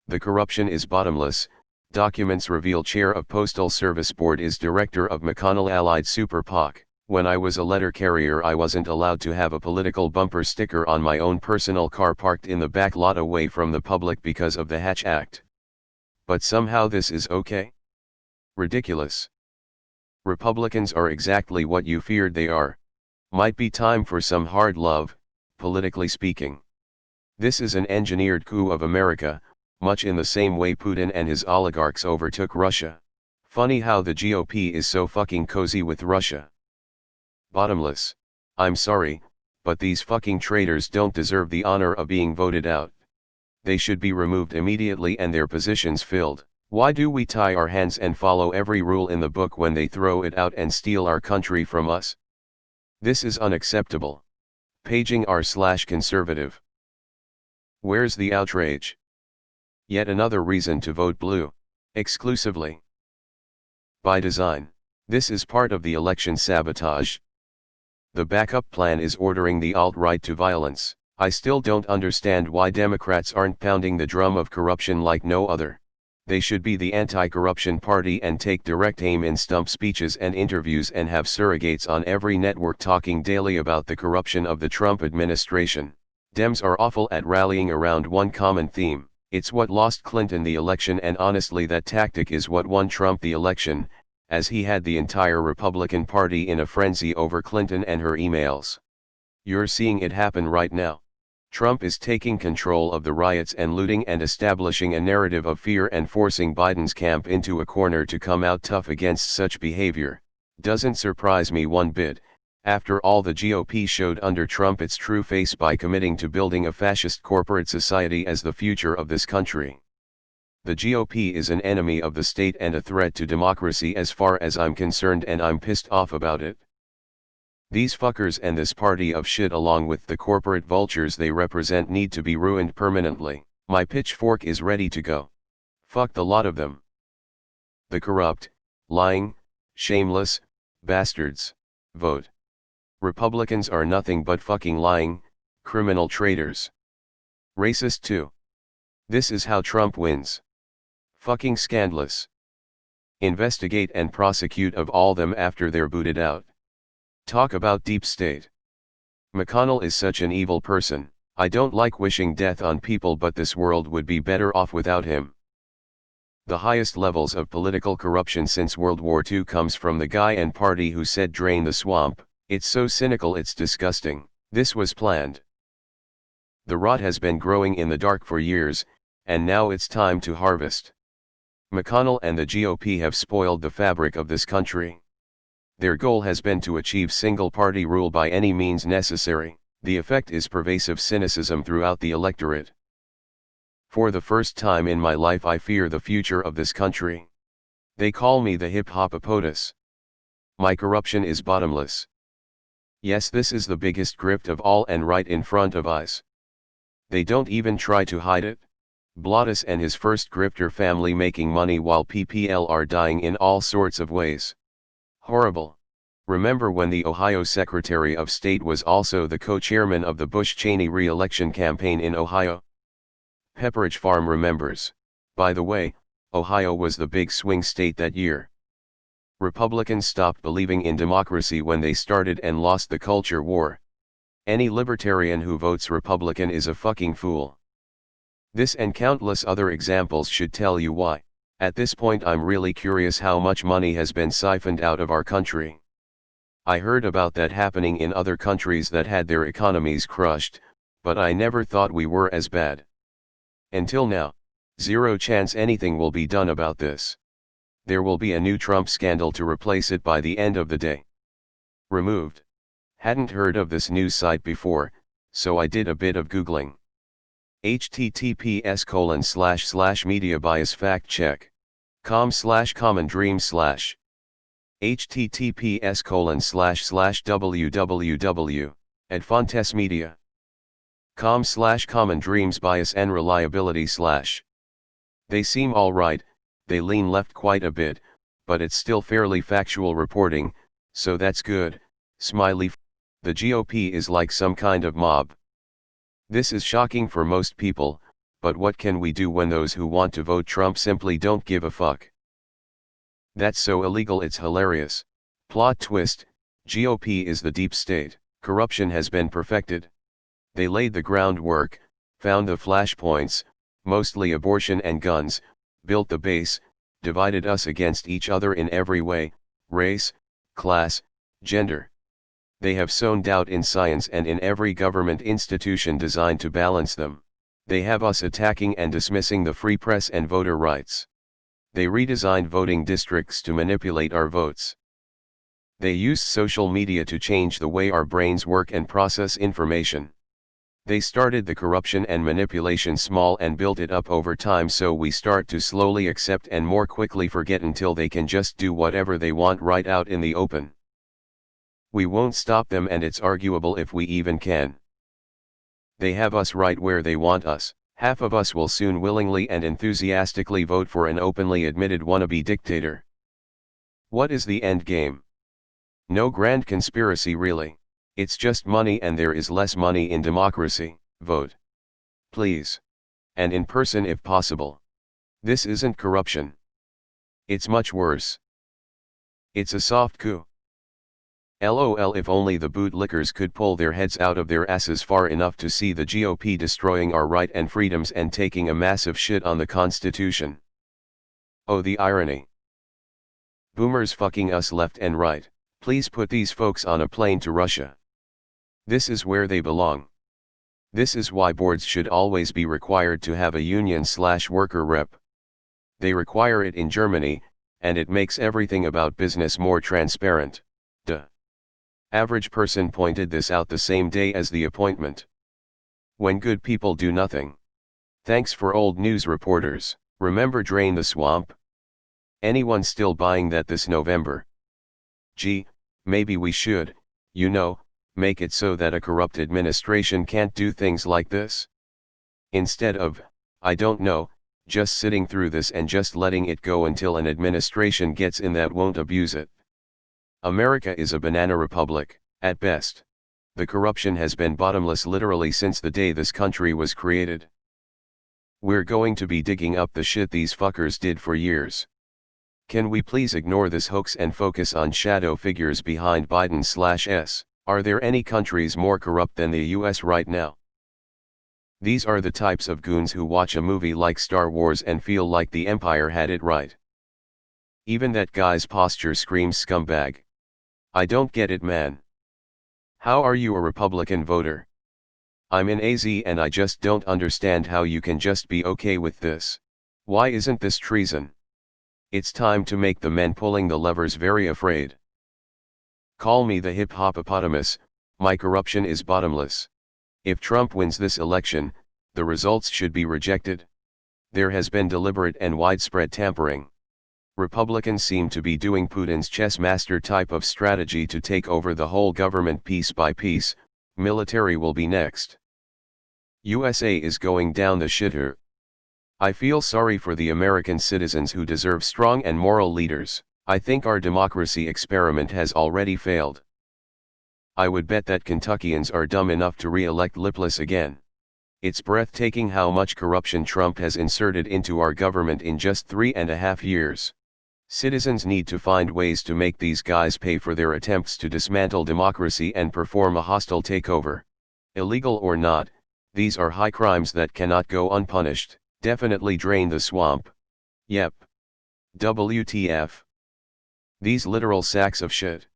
The corruption is bottomless. Documents reveal Chair of Postal Service Board is Director of McConnell-Allied Super POC. When I was a letter carrier, I wasn't allowed to have a political bumper sticker on my own personal car parked in the back lot away from the public because of the Hatch Act. But somehow this is okay? Ridiculous. Republicans are exactly what you feared they are. Might be time for some hard love, politically speaking. This is an engineered coup of America, much in the same way Putin and his oligarchs overtook Russia. Funny how the GOP is so fucking cozy with Russia. Bottomless. I'm sorry, but these fucking traitors don't deserve the honor of being voted out. They should be removed immediately and their positions filled. Why do we tie our hands and follow every rule in the book when they throw it out and steal our country from us? This is unacceptable. Paging r/conservative. Where's the outrage? Yet another reason to vote blue. Exclusively. By design. This is part of the election sabotage. The backup plan is ordering the alt-right to violence. I still don't understand why Democrats aren't pounding the drum of corruption like no other. They should be the anti-corruption party and take direct aim in stump speeches and interviews and have surrogates on every network talking daily about the corruption of the Trump administration. Dems are awful at rallying around one common theme. It's what lost Clinton the election, and honestly that tactic is what won Trump the election, as he had the entire Republican Party in a frenzy over Clinton and her emails. You're seeing it happen right now. Trump is taking control of the riots and looting and establishing a narrative of fear and forcing Biden's camp into a corner to come out tough against such behavior. Doesn't surprise me one bit. After all, the GOP showed under Trump its true face by committing to building a fascist corporate society as the future of this country. The GOP is an enemy of the state and a threat to democracy as far as I'm concerned, and I'm pissed off about it. These fuckers and this party of shit along with the corporate vultures they represent need to be ruined permanently. My pitchfork is ready to go. Fuck the lot of them. The corrupt, lying, shameless, bastards. Vote. Republicans are nothing but fucking lying, criminal traitors. Racist too. This is how Trump wins. Fucking scandalous. Investigate and prosecute of all them after they're booted out. Talk about deep state. McConnell is such an evil person. I don't like wishing death on people, but this world would be better off without him. The highest levels of political corruption since World War II comes from the guy and party who said drain the swamp. It's so cynical it's disgusting. This was planned. The rot has been growing in the dark for years, and now it's time to harvest. McConnell and the GOP have spoiled the fabric of this country. Their goal has been to achieve single-party rule by any means necessary. The effect is pervasive cynicism throughout the electorate. For the first time in my life I fear the future of this country. They call me the hip-hop-potus. My corruption is bottomless. Yes, this is the biggest grift of all and right in front of us. They don't even try to hide it. Blottus and his first grifter family making money while PPL are dying in all sorts of ways. Horrible. Remember when the Ohio Secretary of State was also the co-chairman of the Bush-Cheney re-election campaign in Ohio? Pepperidge Farm remembers. By the way, Ohio was the big swing state that year. Republicans stopped believing in democracy when they started and lost the culture war. Any libertarian who votes Republican is a fucking fool. This and countless other examples should tell you why. At this point I'm really curious how much money has been siphoned out of our country. I heard about that happening in other countries that had their economies crushed, but I never thought we were as bad. Until now. Zero chance anything will be done about this. There will be a new Trump scandal to replace it by the end of the day. Removed. Hadn't heard of this news site before, so I did a bit of Googling. https://mediabiasfactcheck.com/common-dreams/ https://www.adfontesmedia.com/common-dreams-bias-and-reliability/. They seem alright, they lean left quite a bit, but it's still fairly factual reporting, so that's good. Smiley. The GOP is like some kind of mob. This is shocking for most people, but what can we do when those who want to vote Trump simply don't give a fuck? That's so illegal it's hilarious. Plot twist, GOP is the deep state. Corruption has been perfected. They laid the groundwork, found the flashpoints, mostly abortion and guns, built the base, divided us against each other in every way, race, class, gender. They have sown doubt in science and in every government institution designed to balance them. They have us attacking and dismissing the free press and voter rights. They redesigned voting districts to manipulate our votes. They used social media to change the way our brains work and process information. They started the corruption and manipulation small and built it up over time, so we start to slowly accept and more quickly forget until they can just do whatever they want right out in the open. We won't stop them, and it's arguable if we even can. They have us right where they want us. Half of us will soon willingly and enthusiastically vote for an openly admitted wannabe dictator. What is the end game? No grand conspiracy really. It's just money, and there is less money in democracy. Vote, please. And in person if possible. This isn't corruption. It's much worse. It's a soft coup. LOL, if only the bootlickers could pull their heads out of their asses far enough to see the GOP destroying our right and freedoms and taking a massive shit on the Constitution. Oh, the irony. Boomers fucking us left and right. Please put these folks on a plane to Russia. This is where they belong. This is why boards should always be required to have a union/worker rep. They require it in Germany, and it makes everything about business more transparent. Duh. Average person pointed this out the same day as the appointment. When good people do nothing. Thanks for old news reporters. Remember Drain the Swamp? Anyone still buying that this November? Gee, maybe we should, make it so that a corrupt administration can't do things like this. Instead of, I don't know, just sitting through this and just letting it go until an administration gets in that won't abuse it. America is a banana republic, at best. The corruption has been bottomless literally since the day this country was created. We're going to be digging up the shit these fuckers did for years. Can we please ignore this hoax and focus on shadow figures behind Biden/S? Are there any countries more corrupt than the US right now? These are the types of goons who watch a movie like Star Wars and feel like the Empire had it right. Even that guy's posture screams scumbag. I don't get it, man. How are you a Republican voter? I'm in AZ and I just don't understand how you can just be okay with this. Why isn't this treason? It's time to make the men pulling the levers very afraid. Call me the hip-hopopotamus, my corruption is bottomless. If Trump wins this election, the results should be rejected. There has been deliberate and widespread tampering. Republicans seem to be doing Putin's chess master type of strategy to take over the whole government piece by piece. Military will be next. USA is going down the shitter. I feel sorry for the American citizens who deserve strong and moral leaders. I think our democracy experiment has already failed. I would bet that Kentuckians are dumb enough to re-elect Lipless again. It's breathtaking how much corruption Trump has inserted into our government in just 3.5 years. Citizens need to find ways to make these guys pay for their attempts to dismantle democracy and perform a hostile takeover. Illegal or not, these are high crimes that cannot go unpunished. Definitely drain the swamp. Yep. WTF. These literal sacks of shit.